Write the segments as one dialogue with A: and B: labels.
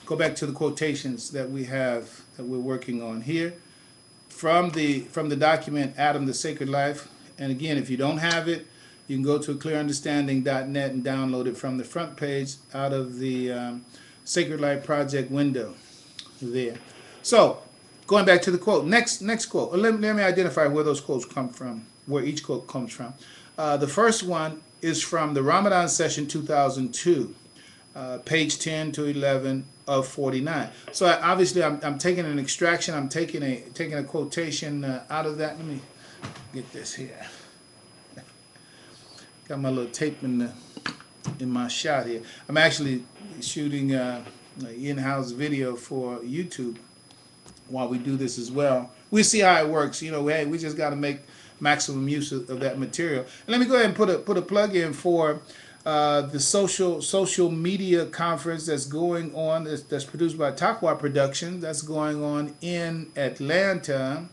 A: go back to the quotations that we have that we're working on here from the document Adam the Sacred Life. And again, if you don't have it, you can go to clearunderstanding.net and download it from the front page out of the Sacred Life Project window there. So, going back to the quote, next quote. Let me identify where those quotes come from, where each quote comes from. The first one is from the Ramadan session 2002, page 10 to 11 of 49. So obviously I'm taking an extraction. I'm taking a quotation out of that. Let me get this here. Got my little tape in my shot here. I'm actually shooting an in-house video for YouTube while we do this as well. We see how it works. You know, hey, we just got to make maximum use of that material. And let me go ahead and put a plug in for the social media conference that's going on. That's produced by Taqwa Productions. That's going on in Atlanta.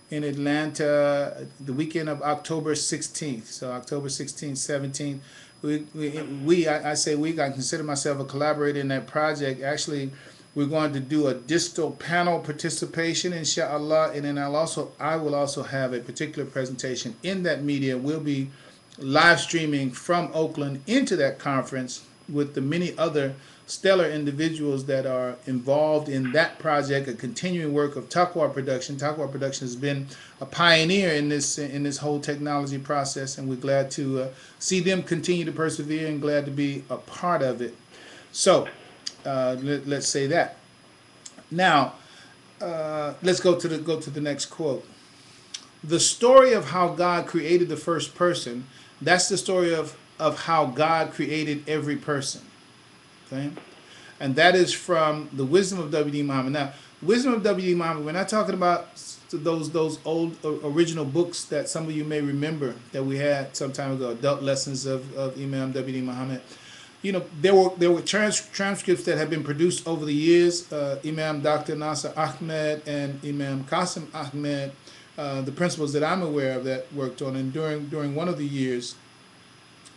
A: The weekend of October 16th. So October 16th, 17th. I consider myself a collaborator in that project. Actually, we're going to do a distal panel participation, inshallah, and then I will also have a particular presentation in that media. We'll be live streaming from Oakland into that conference with the many other stellar individuals that are involved in that project, a continuing work of Taqwa Production. Taqwa Production has been a pioneer in this whole technology process, and we're glad to see them continue to persevere and glad to be a part of it. So let's say that. Now let's go to the next quote. The story of how God created the first person. That's the story of how God created every person. Okay? And that is from the Wisdom of W.D. Muhammad. Now, Wisdom of W.D. Muhammad, we're not talking about those old original books that some of you may remember that we had some time ago, Adult Lessons of Imam W.D. Muhammad. You know, there were transcripts that have been produced over the years. Imam Dr. Nasser Ahmed and Imam Qasim Ahmed, the principles that I'm aware of that worked on. And during one of the years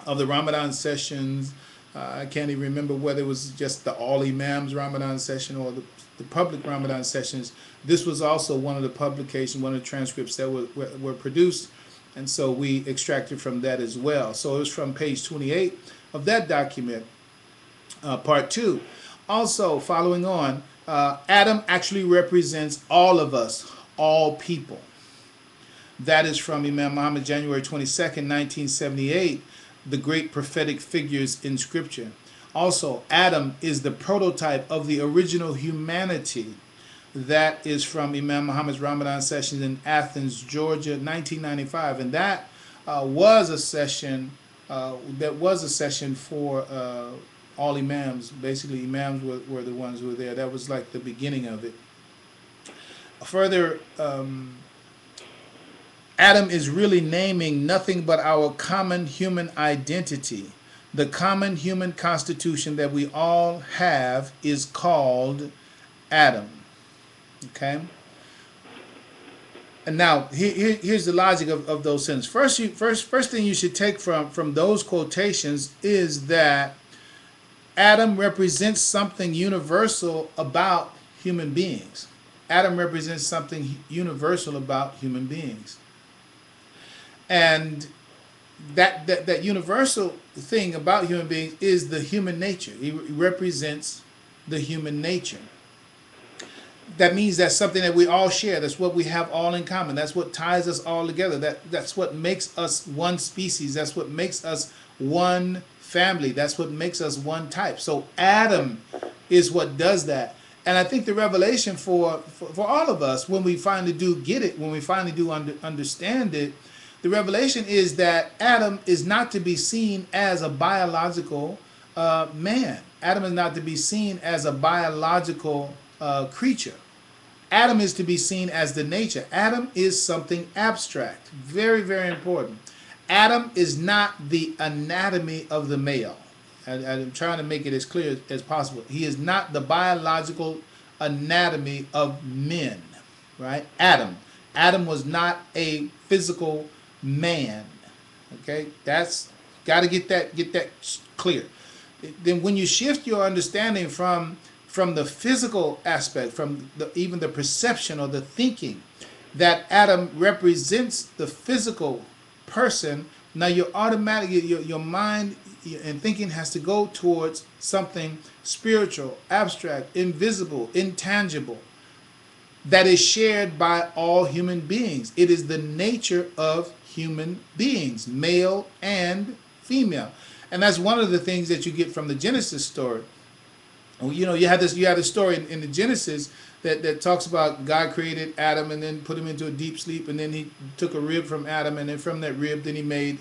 A: of the Ramadan sessions, I can't even remember whether it was just the All Imams Ramadan session or the public Ramadan sessions. This was also one of the publications, one of the transcripts that were produced. And so we extracted from that as well. So it was from page 28 of that document, part 2. Also, following on, Adam actually represents all of us, all people. That is from Imam Mohammed, January 22nd, 1978, the great prophetic figures in Scripture. Also, Adam is the prototype of the original humanity. That is from Imam Muhammad's Ramadan sessions in Athens, Georgia, 1995. And that was a session for all imams. Basically, imams were the ones who were there. That was like the beginning of it. Further, Adam is really naming nothing but our common human identity. The common human constitution that we all have is called Adam. Okay? And now, here's the logic of those sentences. First thing you should take from those quotations is that Adam represents something universal about human beings. Adam represents something universal about human beings. And that universal thing about human beings is the human nature. He represents the human nature. That means that's something that we all share. That's what we have all in common. That's what ties us all together. That's what makes us one species. That's what makes us one family. That's what makes us one type. So Adam is what does that. And I think the revelation for all of us, when we finally do get it, when we finally do understand it, the revelation is that Adam is not to be seen as a biological man. Adam is not to be seen as a biological creature. Adam is to be seen as the nature. Adam is something abstract. Very, very important. Adam is not the anatomy of the male. I'm trying to make it as clear as possible. He is not the biological anatomy of men, right? Adam was not a physical man. Okay, that's got to get that clear. Then when you shift your understanding from from the physical aspect, from even the perception or the thinking, that Adam represents the physical person, now you're automatically, your mind and thinking has to go towards something spiritual, abstract, invisible, intangible, that is shared by all human beings. It is the nature of human beings, male and female. And that's one of the things that you get from the Genesis story. You know, you had a story in the Genesis that talks about God created Adam and then put him into a deep sleep, and then he took a rib from Adam, and then from that rib then he made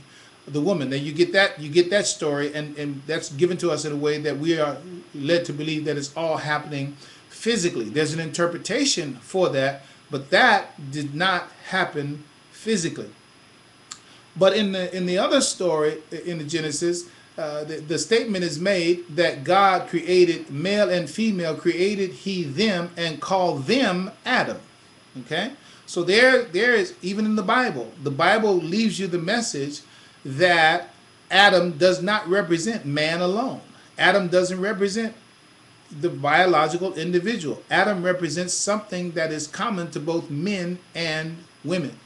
A: the woman. Now you get that story, and that's given to us in a way that we are led to believe that it's all happening physically. There's an interpretation for that, but that did not happen physically. But in the other story in the Genesis, the statement is made that God created male and female, created he them, and called them Adam. Okay, so there is, even in the Bible leaves you the message that Adam does not represent man alone. Adam doesn't represent the biological individual. Adam represents something that is common to both men and women.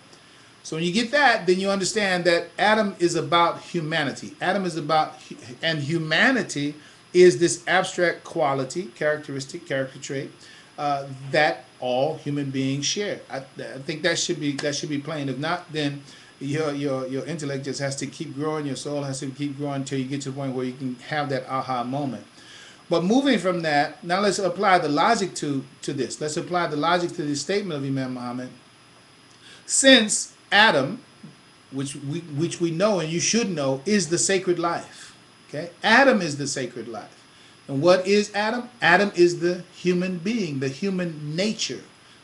A: So when you get that, then you understand that Adam is about humanity. Adam is about, and humanity is this abstract quality, characteristic, character trait that all human beings share. I think that should be plain. If not, then your intellect just has to keep growing. Your soul has to keep growing until you get to the point where you can have that aha moment. But moving from that, now let's apply the logic to this. Let's apply the logic to this statement of Imam Mohammed. Since Adam, which we know and you should know, is the sacred life. Okay, Adam is the sacred life. And what is Adam? Adam is the human being, the human nature,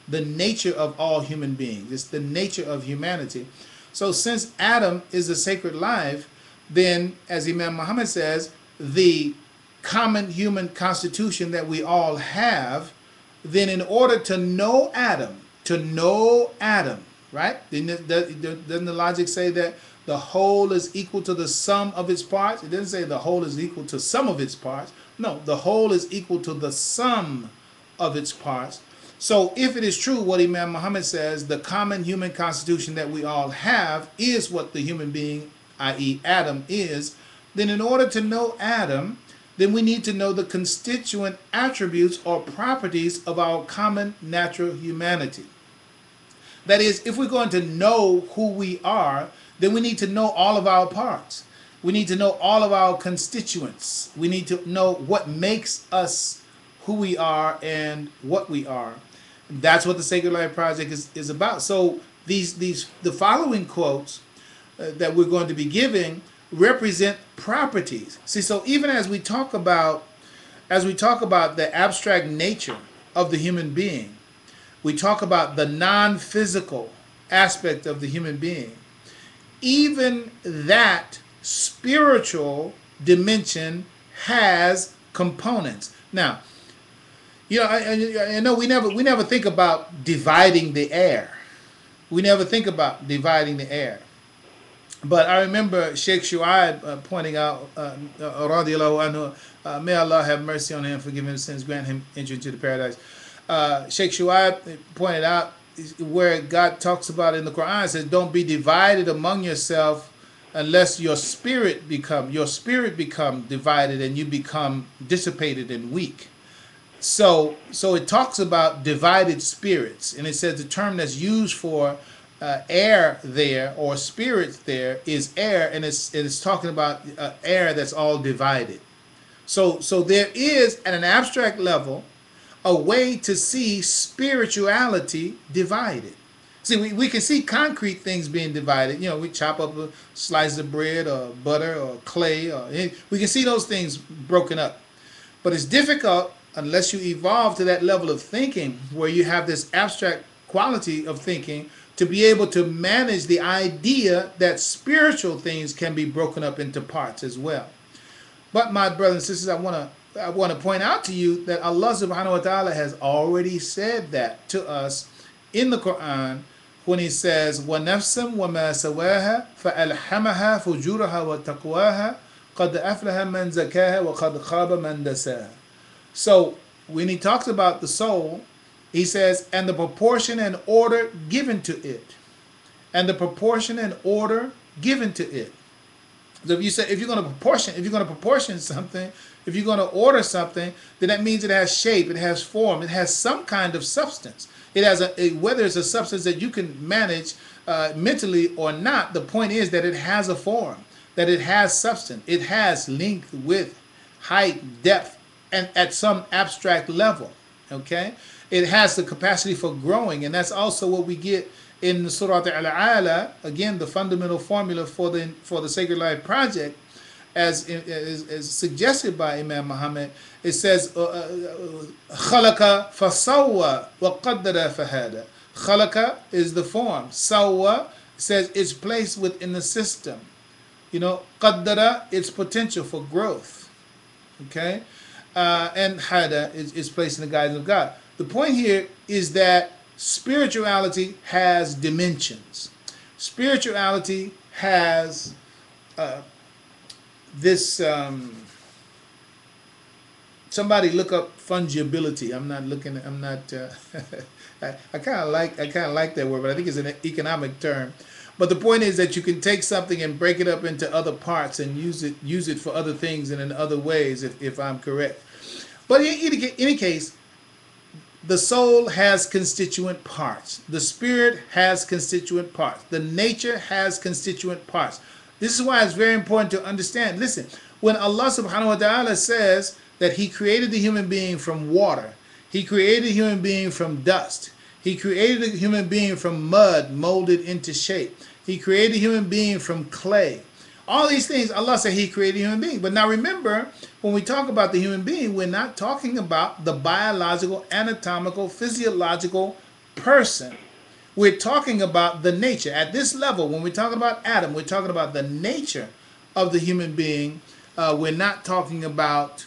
A: the nature of all human beings. It's the nature of humanity. So since Adam is the sacred life, then, as Imam Mohammed says, the common human constitution that we all have, then in order to know Adam, right? Doesn't the logic say that the whole is equal to the sum of its parts? It doesn't say the whole is equal to some of its parts. No, the whole is equal to the sum of its parts. So if it is true what Imam Mohammed says, the common human constitution that we all have is what the human being, i.e. Adam, is, then in order to know Adam, then we need to know the constituent attributes or properties of our common natural humanity. That is, if we're going to know who we are, then we need to know all of our parts. We need to know all of our constituents. We need to know what makes us who we are and what we are. That's what the Sacred Life Project is about. So the following quotes that we're going to be giving represent properties. See, so even as we talk about the abstract nature of the human being, we talk about the non-physical aspect of the human being, even that spiritual dimension has components. Now, you know, I know we never think about dividing the air. We never think about dividing the air. But I remember Sheikh Shuaibe pointing out, radiallahu anhu, may Allah have mercy on him, forgive him sins, grant him entry into the paradise. Sheikh Shuaibe pointed out where God talks about in the Quran, says, don't be divided among yourself unless your spirit become divided and you become dissipated and weak. So it talks about divided spirits, and it says the term that's used for air there, or spirits there, is air, and it's talking about air that's all divided. So there is, at an abstract level, a way to see spirituality divided. See, we can see concrete things being divided. You know, we chop up a slice of bread or butter or clay, we can see those things broken up. But it's difficult unless you evolve to that level of thinking where you have this abstract quality of thinking to be able to manage the idea that spiritual things can be broken up into parts as well. But my brothers and sisters, I want to point out to you that Allah subhanahu wa ta'ala has already said that to us in the Quran when he says, وَنَفْسًا وَمَا سَوَاهَا فَأَلْحَمَهَا فُجُورَهَا وَتَقْوَاهَا قَدْ أَفْلَهَا مَنْ زَكَاهَا وَقَدْ خَابَ مَنْ دَسَاهَا. So when he talks about the soul, he says, and the proportion and order given to it. And the proportion and order given to it. So if you're going to proportion something, if you're going to order something, then that means it has shape, it has form, it has some kind of substance. It has whether it's a substance that you can manage mentally or not. The point is that it has a form, that it has substance, it has length, width, height, depth, and at some abstract level. Okay, it has the capacity for growing, and that's also what we get in Surah Al-A'la, again, the fundamental formula for the Sacred Life Project, as suggested by Imam Mohammed. It says, خَلَقَ فَسَوَّى وَقَدَّرَ فَهَدَى. Khalaqa is the form. Sawwa says it's placed within the system. Qaddara, its potential for growth. Okay? And hada is placed in the guidance of God. The point here is that spirituality has dimensions. Spirituality has this. Somebody look up fungibility. I'm not looking. I'm not. I kind of like that word, but I think it's an economic term. But the point is that you can take something and break it up into other parts and use it for other things and in other ways, if I'm correct. But in any case, the soul has constituent parts. The spirit has constituent parts. The nature has constituent parts. This is why it's very important to understand. Listen, when Allah subhanahu wa ta'ala says that He created the human being from water, He created a human being from dust, He created a human being from mud molded into shape, He created a human being from clay. All these things, Allah said He created a human being. But now remember, when we talk about the human being, we're not talking about the biological, anatomical, physiological person. We're talking about the nature. At this level, when we're talking about Adam, we're talking about the nature of the human being. We're not talking about